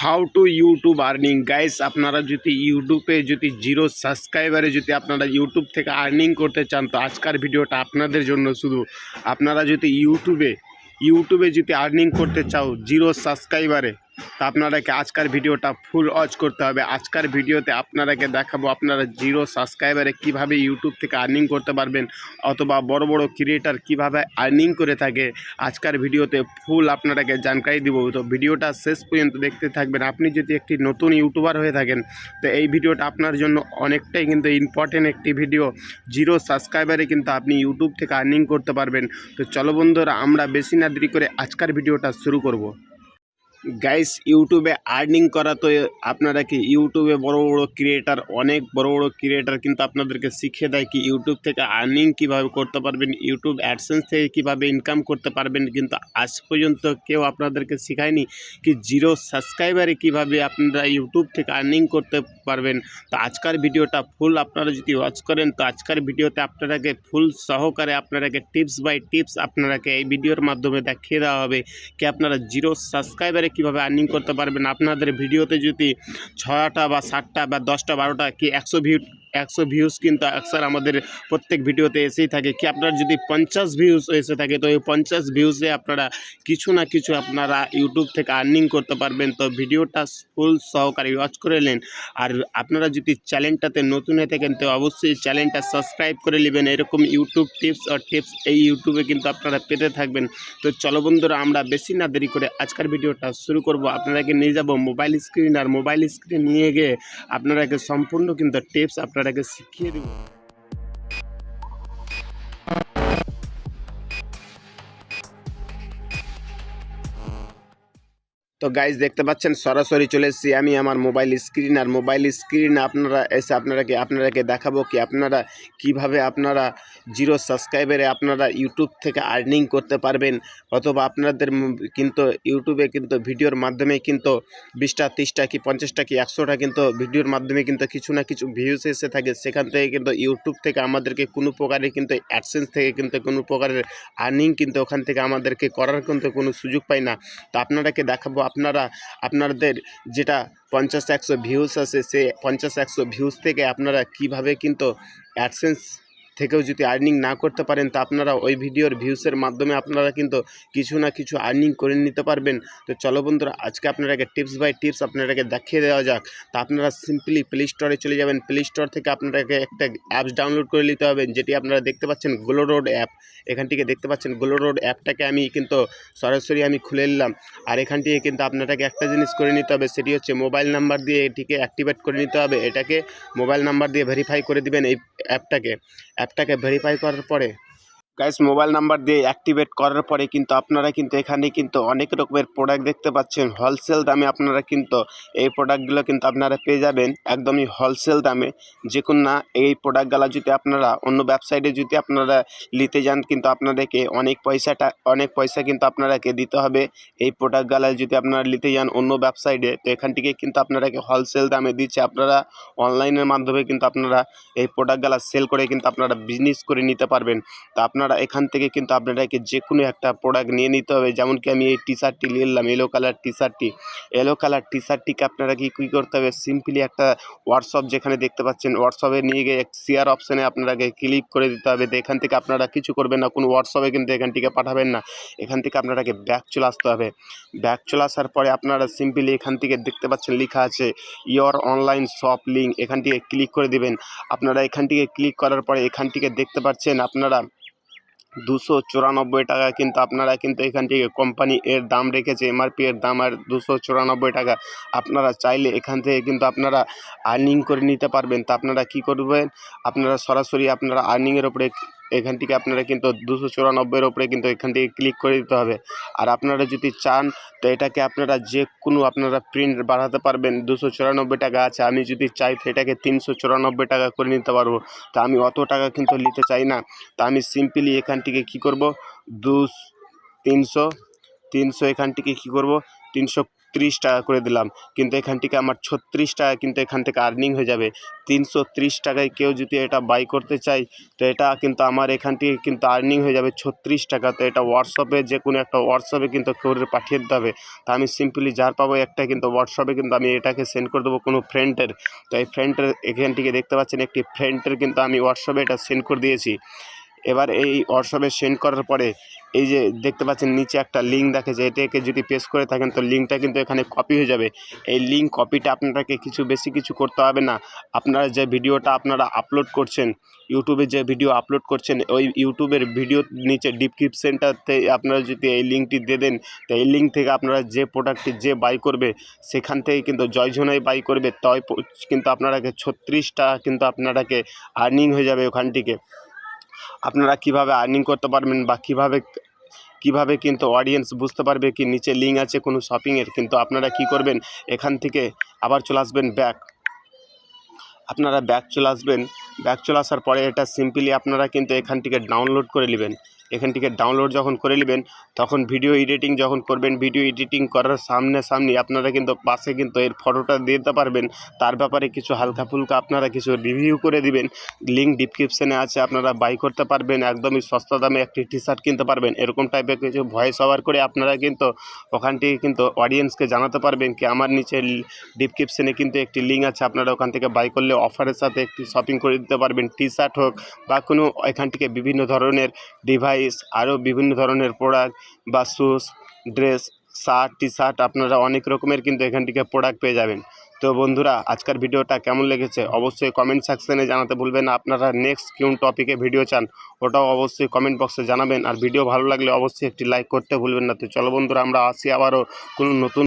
How to YouTube earning guys. আপনারা যদি ইউটিউবে যদি জিরো সাবস্ক্রাইবারে যদি আপনারা ইউটিউব থেকে আর্নিং করতে চান তো আজকের ভিডিওটা আপনাদের জন্য। শুধু আপনারা যদি ইউটিউবে যদি আর্নিং করতে চাও জিরো সাবস্ক্রাইবারে তা আপনারাকে আজকের ভিডিওটা ফুল ওয়াচ করতে হবে। আজকের ভিডিওতে আপনারাকে দেখাবো আপনারা জিরো সাবস্ক্রাইবারে কিভাবে ইউটিউব থেকে আর্নিং করতে পারবেন, অথবা বড় বড় ক্রিয়েটার কিভাবে আর্নিং করে থাকে। আজকের ভিডিওতে ফুল আপনারাকে জানকারি দিব, তো ভিডিওটা শেষ পর্যন্ত দেখতে থাকবেন। আপনি যদি একটি নতুন ইউটিউবার হয়ে থাকেন তো এই ভিডিওটা আপনার জন্য অনেকটাই কিন্তু ইম্পর্টেন্ট একটি ভিডিও। জিরো সাবস্ক্রাইবারে কিন্তু আপনি ইউটিউব থেকে আর্নিং করতে পারবেন। তো চলো বন্ধুরা, আমরা বেশি না দেরি করে আজকের ভিডিওটা শুরু করব। গাইস, ইউটিউবে আর্নিং করা তো আপনারা কি ইউটিউবে অনেক বড় বড় ক্রিয়েটার কিন্তু আপনাদেরকে শিখিয়ে দেয় কি ইউটিউব থেকে আর্নিং কিভাবে করতে পারবেন, ইউটিউব অ্যাডসেন্স থেকে কিভাবে ইনকাম করতে পারবেন। কিন্তু আজ পর্যন্ত কেউ আপনাদেরকে শেখায়নি কি জিরো সাবস্ক্রাইবারে কিভাবে আপনারা ইউটিউব থেকে আর্নিং করতে পারবেন। তো আজকের ভিডিওটা ফুল আপনারা যদি ওয়াচ করেন তো আজকের ভিডিওতে আপনারাকে ফুল সহকারে আপনারাকে টিপস বাই টিপস আপনারাকে এই ভিডিওর মাধ্যমে দেখিয়ে দেওয়া হবে কি আপনারা জিরো সাবস্ক্রাইবারে কিভাবে আর্নিং করতে পারবেন। আপনাদের ভিডিওতে যদি 6টা বা 7টা বা 10টা 12টা কি 100 ভিউজ কিন্তু অ্যাকসার আমাদের প্রত্যেক ভিডিওতে এসেই থাকে কি আপনার যদি 50 ভিউজ এসে থাকে তো এই 50 ভিউজে আপনারা কিছু না কিছু আপনারা ইউটিউব থেকে আর্নিং করতে পারবেন। তো ভিডিওটা ফুল সহকারে ওয়াচ করে নেন। আর আপনারা যদি চ্যানেলটাতে নতুন হয়ে থাকেন তো অবশ্যই চ্যানেলটা সাবস্ক্রাইব করে নেবেন। এরকম ইউটিউব টিপস এই ইউটিউবে কিন্তু আপনারা পেতে থাকবেন। তো চলো বন্ধুরা, আমরা বেশি না দেরি করে আজকের ভিডিওটা শুরু করব। আপনারাকে নিয়ে যাব মোবাইল স্ক্রিন, আর মোবাইল স্ক্রিন নিয়ে গিয়ে আপনারাকে সম্পূর্ণ কিন্তু টিপস আপনারাকে শিখিয়ে দেব। তো গাইজ দেখতে পাচ্ছেন সরাসরি চলে এসেছি আমি আমার মোবাইল স্ক্রিন, আর মোবাইল স্ক্রিন আপনারাকে দেখাবো কি আপনারা কিভাবে আপনারা জিরো সাবস্ক্রাইবারে আপনারা ইউটিউব থেকে আর্নিং করতে পারবেন। অথবা আপনাদের কিন্তু ইউটিউবে কিন্তু ভিডিওর মাধ্যমে কিন্তু 20টা 30টা কি 50টা কি 100টা কিন্তু ভিডিওর মাধ্যমে কিন্তু কিছু না কিছু ভিউজ এসে থাকে। সেখান থেকে কিন্তু ইউটিউব থেকে আমাদেরকে কোনো প্রকারের কিন্তু অ্যাডসেন্স থেকে কিন্তু কোনো প্রকারের আর্নিং কিন্তু ওখান থেকে আমাদেরকে করার কিন্তু কোনো সুযোগ পাই না। তো আপনারাকে দেখাবো আপনারা আপনাদের যেটা 50-100 ভিউজ আছে সে 50-100 ভিউজ থেকে আপনারা কিভাবে কিন্তু অ্যাডসেন্স থেকেও যদি আর্নিং না করতে পারেন তা আপনারা ওই ভিডিওর ভিউসের মাধ্যমে আপনারা কিন্তু কিছু না কিছু আর্নিং করে নিতে পারবেন। তো চলো বন্ধুরা, আজকে আপনারাকে টিপস বাই টিপস আপনারাকে দেখিয়ে দেওয়া যাক। তা আপনারা সিম্পলি প্লে স্টোরে চলে যাবেন। প্লে স্টোর থেকে আপনারাকে একটা অ্যাপস ডাউনলোড করে নিতে হবে, যেটি আপনারা দেখতে পাচ্ছেন গ্লো রোড অ্যাপ। এখান থেকে দেখতে পাচ্ছেন গ্লো রোড অ্যাপটাকে আমি কিন্তু সরাসরি আমি খুলে নিলাম। আর এখান থেকে কিন্তু আপনারাকে একটা জিনিস করে নিতে হবে, সেটি হচ্ছে মোবাইল নাম্বার দিয়ে এটিকে অ্যাক্টিভেট করে নিতে হবে। এটাকে মোবাইল নাম্বার দিয়ে ভেরিফাই করে দিবেন এই অ্যাপটাকে ভেরিফাই করার পরে গাইস মোবাইল নাম্বার দিয়ে অ্যাক্টিভেট করার পরে কিন্তু আপনারা কিন্তু এখানে কিন্তু অনেক রকমের প্রোডাক্ট দেখতে পাচ্ছেন। হোলসেল দামে আপনারা কিন্তু এই প্রোডাক্টগুলো কিন্তু আপনারা পেয়ে যাবেন একদমই হোলসেল দামে। যে কোনো না এই প্রোডাক্টগুলো যদি আপনারা অন্য ওয়েবসাইটে যদি আপনারা নিতে যান কিন্তু আপনাদেরকে অনেক পয়সা কিন্তু আপনারাকে দিতে হবে। এই প্রোডাক্টগুলো যদি আপনারা নিতে যান অন্য ওয়েবসাইটে তো এখান থেকে কিন্তু আপনারাকে হোলসেল দামে দিচ্ছে। আপনারা অনলাইনের মাধ্যমে কিন্তু আপনারা এই প্রোডাক্টগুলো সেল করে কিন্তু আপনারা বিজনেস করে নিতে পারবেন। তা আপনারা এখান থেকে কিন্তু আপনাদেরকে যে কোনো একটা প্রোডাক্ট নিয়ে নিতে হবে। যেমন কি আমি এই টি শার্টটি নিলাম, এলো কালার টি শার্টটিকে আপনারা কী করতে হবে, সিম্পলি একটা হোয়াটসঅ্যাপ যেখানে দেখতে পাচ্ছেন হোয়াটসঅ্যাপে নিয়ে গিয়ে শেয়ার অপশানে আপনারাকে ক্লিক করে দিতে হবে। তো এখান থেকে আপনারা কিছু করবেন না, কোনো হোয়াটসঅ্যাপে কিন্তু এখান থেকে পাঠাবেন না। এখান থেকে আপনারাকে ব্যাক চলে আসতে হবে। ব্যাক চলে আসার পরে আপনারা সিম্পলি এখান থেকে দেখতে পাচ্ছেন লেখা আছে ইয়োর অনলাইন শপ লিঙ্ক, এখান থেকে ক্লিক করে দিবেন। আপনারা এখান থেকে ক্লিক করার পরে এখান থেকে দেখতে পাচ্ছেন আপনারা 294 টাকা কিন্তু আপনারা কিন্তু এখান থেকে কোম্পানি এর দাম রেখেছে, এমআরপি এর দাম আর 294 টাকা। আপনারা চাইলে এখান থেকে কিন্তু আপনারা আর্নিং করে নিতে পারবেন। তা আপনারা কি করবেন, আপনারা সরাসরি আপনারা আর্নিংয়ের ওপরে এখান থেকে আপনারা কিন্তু 294-এর ওপরে কিন্তু এখান থেকে ক্লিক করে দিতে হবে। আর আপনারা যদি চান তো এটাকে আপনারা যে কোনো আপনারা প্রিন্ট বাড়াতে পারবেন। 294 টাকা আছে, আমি যদি চাই তো এটাকে 394 টাকা করে নিতে পারবো। তা আমি অত টাকা কিন্তু নিতে চাই না। তা আমি সিম্পলি এখান থেকে কী করব, 300 এখান থেকে কী করব, 30 টাকা করে দিলাম, কিন্তু এখান থেকে আমার 36 টাকা কিন্তু এখান থেকে আর্নিং হয়ে যাবে। 330 টাকায় কেউ যদি এটা বাই করতে চায়, তো এটা কিন্তু আমার এখান থেকে কিন্তু আর্নিং হয়ে যাবে 36 টাকা। তো এটা হোয়াটসঅ্যাপে যে কোনো একটা হোয়াটসঅ্যাপে কিন্তু করে পাঠিয়ে দিতে হবে। তো আমি সিম্পলি যার পাবো একটা কিন্তু হোয়াটসঅ্যাপে কিন্তু আমি এটাকে সেন্ড করে দেবো কোনো ফ্রেন্ডের। তো এই ফ্রেন্ডের এখান থেকে দেখতে পাচ্ছেন একটি ফ্রেন্ডের কিন্তু আমি হোয়াটসঅ্যাপে এটা সেন্ড করে দিয়েছি। এবার এই হোয়াটসঅ্যাপে সেন্ড করার পরে এই যে দেখতে পাচ্ছেন নিচে একটা লিঙ্ক দেখাচ্ছে, এটাকে যদি প্রেস করে থাকেন তো লিঙ্কটা কিন্তু এখানে কপি হয়ে যাবে। এই লিঙ্ক কপিটা আপনাকে বেশি কিছু করতে হবে না। আপনারা যে ভিডিওটা আপনারা আপলোড করছেন, ইউটিউবে যে ভিডিও আপলোড করছেন, ওই ইউটিউবের ভিডিওর নিচে ডিসক্রিপশনটাতে আপনারা যদি এই লিঙ্কটি দিয়ে দেন, তো এই লিঙ্ক থেকে আপনারা যে প্রোডাক্টটি যে বাই করবে সেখান থেকে কিন্তু জয়জনাই বাই করবে, তাই কিন্তু আপনারাকে 36 টাকা কিন্তু আপনারাকে আর্নিং হয়ে যাবে ওখান থেকে। আপনারা কিভাবে আর্নিং করতে পারবেন বা কিভাবে কিন্তু অডিয়েন্স বুঝতে পারবে কি নিচে লিঙ্ক আছে কোনো শপিংয়ের, কিন্তু আপনারা কি করবেন, এখান থেকে আবার চলে আসবেন আপনারা ব্যাক চলে আসার পরে এটা সিম্পলি আপনারা কিন্তু এখান থেকে ডাউনলোড করে নেবেন। এখান থেকে ডাউনলোড যখন করে নেবেন তখন ভিডিও এডিটিং যখন করবেন, ভিডিও এডিটিং করার সামনাসামনি আপনারা কিন্তু পাশে কিন্তু এর ফটোটা দিতে পারবেন। তার ব্যাপারে কিছু হালকা ফুলকা আপনারা কিছু রিভিউ করে দিবেন। লিঙ্ক ডিসক্রিপশানে আছে, আপনারা বাই করতে পারবেন, একদমই সস্তা দামে একটি টি শার্ট কিনতে পারবেন। এরকম টাইপের কিছু ভয়েস ওভার করে আপনারা কিন্তু ওখান থেকে কিন্তু অডিয়েন্সকে জানাতে পারবেন কি আমার নিচে ডিসক্রিপশানে কিন্তু একটি লিঙ্ক আছে, আপনারা ওখান থেকে বাই করলে অফারের সাথে একটি শপিং করে দিতে পারবেন। টি শার্ট হোক বা কোনো এখান থেকে বিভিন্ন ধরনের ডিভাইস, আরও বিভিন্ন ধরনের প্রোডাক্ট বা shoes, dress, shirt, T shirt, আপনারা অনেক রকমের কিন্তু এখান থেকে প্রোডাক্ট পেয়ে যাবেন। তো বন্ধুরা, আজকের ভিডিওটা কেমন লেগেছে অবশ্যই কমেন্ট সেকশানে জানাতে ভুলবেন না। আপনারা নেক্সট কোন টপিকে ভিডিও চান ওটাও অবশ্যই কমেন্ট বক্সে জানাবেন। আর ভিডিও ভালো লাগলে অবশ্যই একটি লাইক করতে ভুলবেন না। তো চলো বন্ধুরা, আমরা আসি আবারও কোনো নতুন